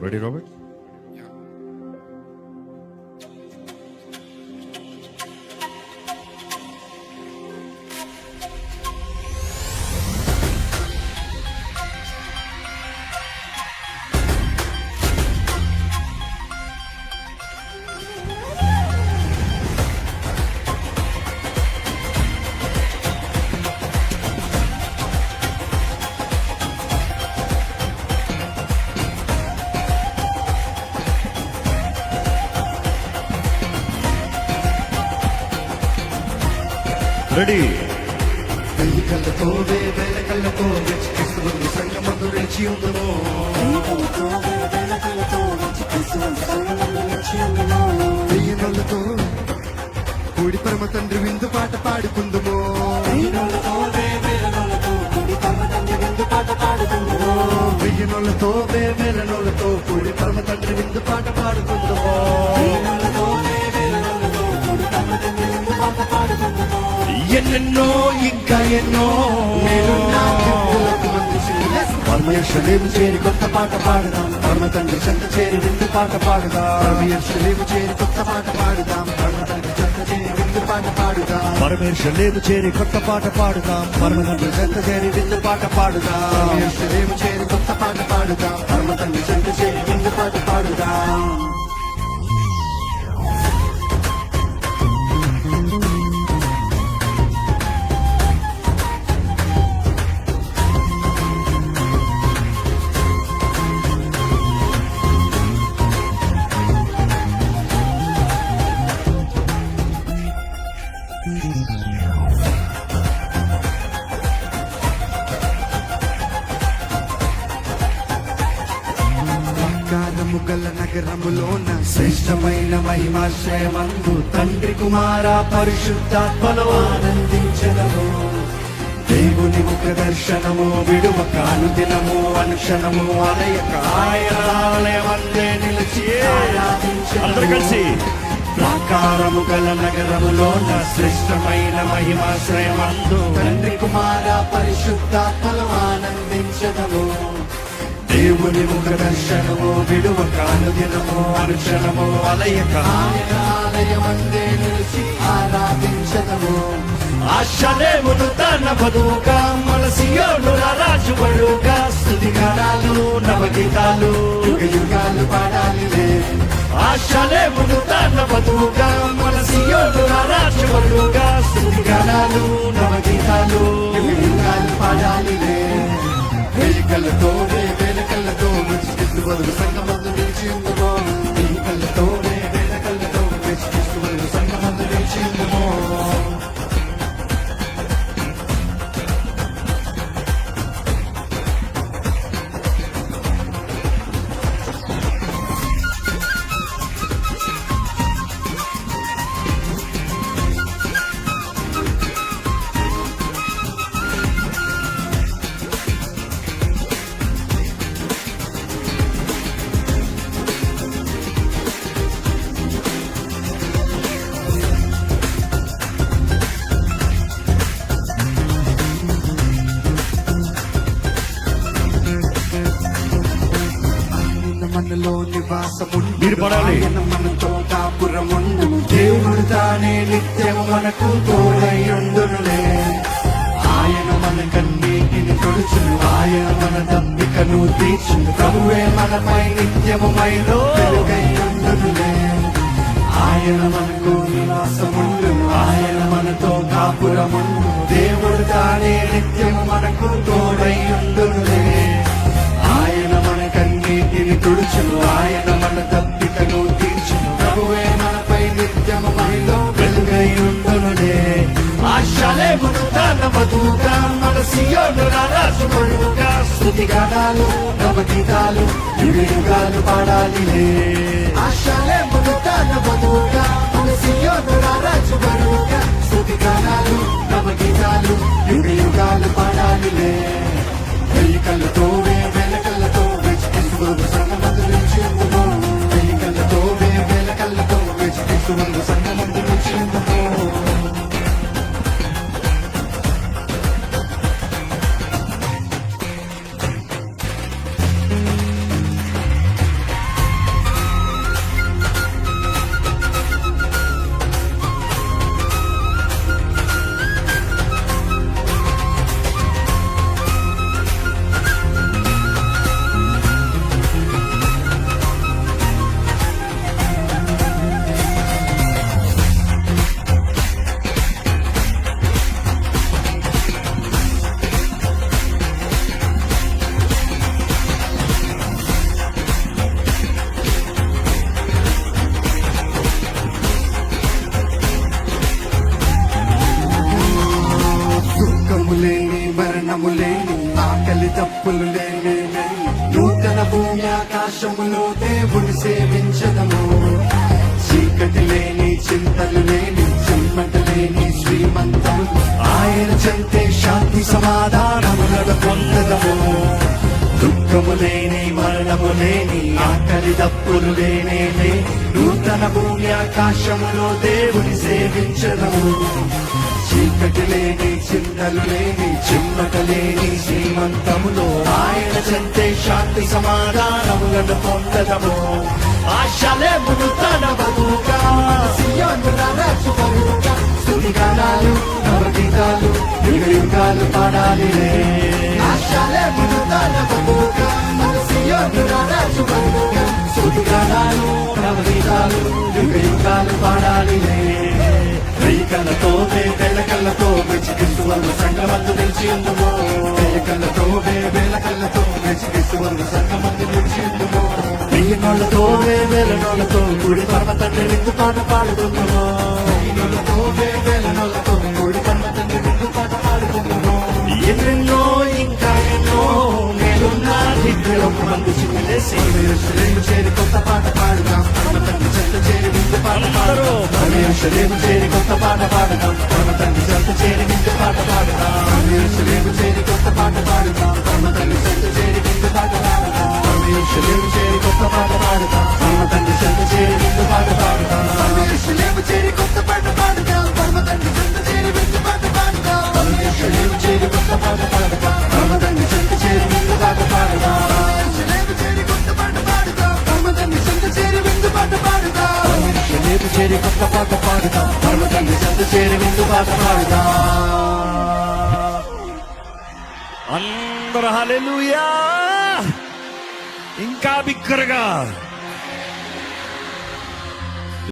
Ready Robert? Ready. వెయ్యి కళ్ళతో వేల కళ్ళతో వెచ్చికిస్తుంది సంగమందు రెచ్చి ఉందమో. వెయ్యి నోళ్ళతో కూడి పరమ తండ్రి విందు పాట పాడుకుందుమో. వెయ్యి నోళ్ళతో వేల నోళ్ళతో కూడి పరమ తండ్రి విందు పాట పాడుకుందుమో. ఎన్నెన్నో ఇంకా ఎన్నో పరమేశ్వరేము చేరి కొత్త పాట పాడుదాం. పరమ తండ్రి చెంత చేరి విందు పాట పాడుదాం. పరమేశ్వరేము చేరి కొత్త పాట పాడుదాం. పరమ తండ్రి చెంత చేరి విందు పాట పాడుదాం. పరమేశ్వరేము చేరి కొత్త పాట పాడుదాం. పరమ తండ్రి చెంత చేరి విందు పాట పాడుదాం. పరమేశ్వరేము చేరి కొత్త పాట పాడుదాం. పరమ తండ్రి చెంత చేరి విందు పాట పాడుదాం. గల నగరములోన శ్రేష్టమైన మహిమాశ్రయమందు తండ్రి కుమార పరిశుద్ధాత్మలో ఆనందించదము. దేవుని ముఖ దర్శనము విడువక అనుదినము అనుక్షణము అలయక ఆయన ఆలయమందే నిలిచి అందరూ కలిసి ప్రాకారము గల నగరములోన శ్రేష్టమైన మహిమాశ్రయమందు తండ్రి కుమార పరిశుద్ధాత్మలో ఆనందించదము. దేవుని ముఖ దర్శనము విడువక అనుదినము అనుక్షణము అలయక ఆయన ఆలయమందే నిలిచి ఆరాధించదము. ఆశలేమును తన బదువుగా మన సియోను రాజుబడుగా స్తుతిగానాలు నవగీతాలు యుగ యుగాలు పాడాలిలే. ఆశలేమును తన బదువుగా మన సియోను రాజుబడుగా స్తుతిగానాలు నవగీతాలు యుగ యుగాలు పాడాలిలే. వెయ్యి కళ్ళతో వేల కళ్ళతో వెచ్చికిస్తూ బదులు సంగమందు నిలిచి ఉందమో. వెయ్యి కళ్ళతో వేల కళ్ళతో వెచ్చికిస్తూ బదులు సంగమందు నిలిచి ఉందమో. మనలో నివాసముండు మీరు పడాలి. ఆయన మనతో కాపురముండు. దేవుడు తానే నిత్యము మనకు తోడైయుండునులే. ఆయన మన కన్నీటిని తుడుచును. ఆయన మన దప్పికను తీర్చును. ప్రభువే మనపై నిత్యము మైలో వెలుగైయుండునులే. ఆయన మనకు నివాసముండును. ఆయన మనతో కాపురముండు. దేవుడు తానే నిత్యము మనకు తోడైయుండునులే. ఆయన మన కన్నీటిని తుడుచును. ఆయన మన దప్పికను తీర్చును. ప్రభువే మనపై నిత్యము మహిలో వెలుగైయుండునులే. ఆశలేమును తన బదువుగా మన సియోను రాజుబడుగా స్తుతిగానాలు నవగీతాలు యుగ యుగాలు పాడాలిలే. ఆశలేమును తన బదువుగా మన సియోను రాజుబడుగా స్తుతిగానాలు నవగీతాలు యుగ యుగాలు పాడాలిలే. వెయ్యి కళ్ళతో వేల కళ్ళతో వెచ్చికిస్తూ సంగమందు నిలిచి ఉందమో. వెయ్యి కళ్ళతో వేల కళ్ళతో వెచ్చికిస్తూ సంగమందు నిలిచి ఉందమో. ఆకాశములో దేవుని సేవించదము చీకటి లేని చింతలు లేని చిమ్మట లేని శ్రీమంతము ఆయన చెంతే శాంతి సమాధానములను పొందదము దుఃఖము లేని మరణము లేని ఆకలి దప్పులు లేనే లేని నూతన భూమి ఆకాశములో దేవుని సేవించదము చీకటి లేని చింతలు లేని చిమ్మట లేని శ్రీమంతములో ఆయన చెంతే శాంతి సమాధానములను పొందదము ఆశలేమును తన బతుగా సియోను రాజు బలుగా స్తుతిగానాలు నవగీతాలు యుగయుగాలు పాడాలిలే ఆశలేమును తన బతుగా సియోను రాజు బలుగా స్తుతిగానాలు నవగీతాలు యుగయుగాలు పాడాలిలే వెయ్యికళ్ళతో వేలకళ్ళతో వెచ్చికిస్తువరు సంగమందు నిలిచి ఉందుమో వెయ్యికళ్ళతో వేలకళ్ళతో వెచ్చికిస్తువరు సంగమందు నిలిచి ఉందుమో వెయ్యి నోళ్లతో వేల నోళ్లతో గుడి పర్వతాన్ని నిండు పాట పాడుతున్నామో వెయ్యి నోళ్లతో వేల నోళ్లతో గుడి పర్వతాన్ని నిండు పాట పాడుతున్నామో ఎన్నెన్నో ఇంకా ఎన్నో నేనున్న దిక్కులో మందు చిన్నలేసి పరమేశ్వరుడు చేరి కొత్త పాట పాడుదాం పర్వతాన్ని చెంత చేరి విందు పాట పాడుదాం పరమేశ్వరుడు చేరి కొత్త పాట పాడుదాం పర్వతాన్ని చెంత చేరి విందు పాట పాడుదాం పరమేశ్వరుడు చేరి కొత్త పాట పాడుదాం పర్వతాన్ని చెంత చేరి విందు పాట పాడుదాం పరమేశ్వరుడు చేరి కొత్త పాట పాడుదాం పర్వతాన్ని చెంత చేరి విందు పాట పాడుదాం పరమేశ్వరుడు చేరి కొత్త పాట పాడుదాం పర్వతాన్ని చెంత చేరి విందు పాట పాడుదాం పరమేశ్వరుడు చేరి కొత్త పాట పాడుదాం పర్వతాన్ని చెంత చేరి విందు పాట పాడుదాం పరమేశ్వరుడు చేరి కొత్త పాట పాడుదాం పర్వతాన్ని చెంత చేరి విందు పాట పాడుదాం అందరూ హల్లెలూయా ఇంకా బిక్కరగా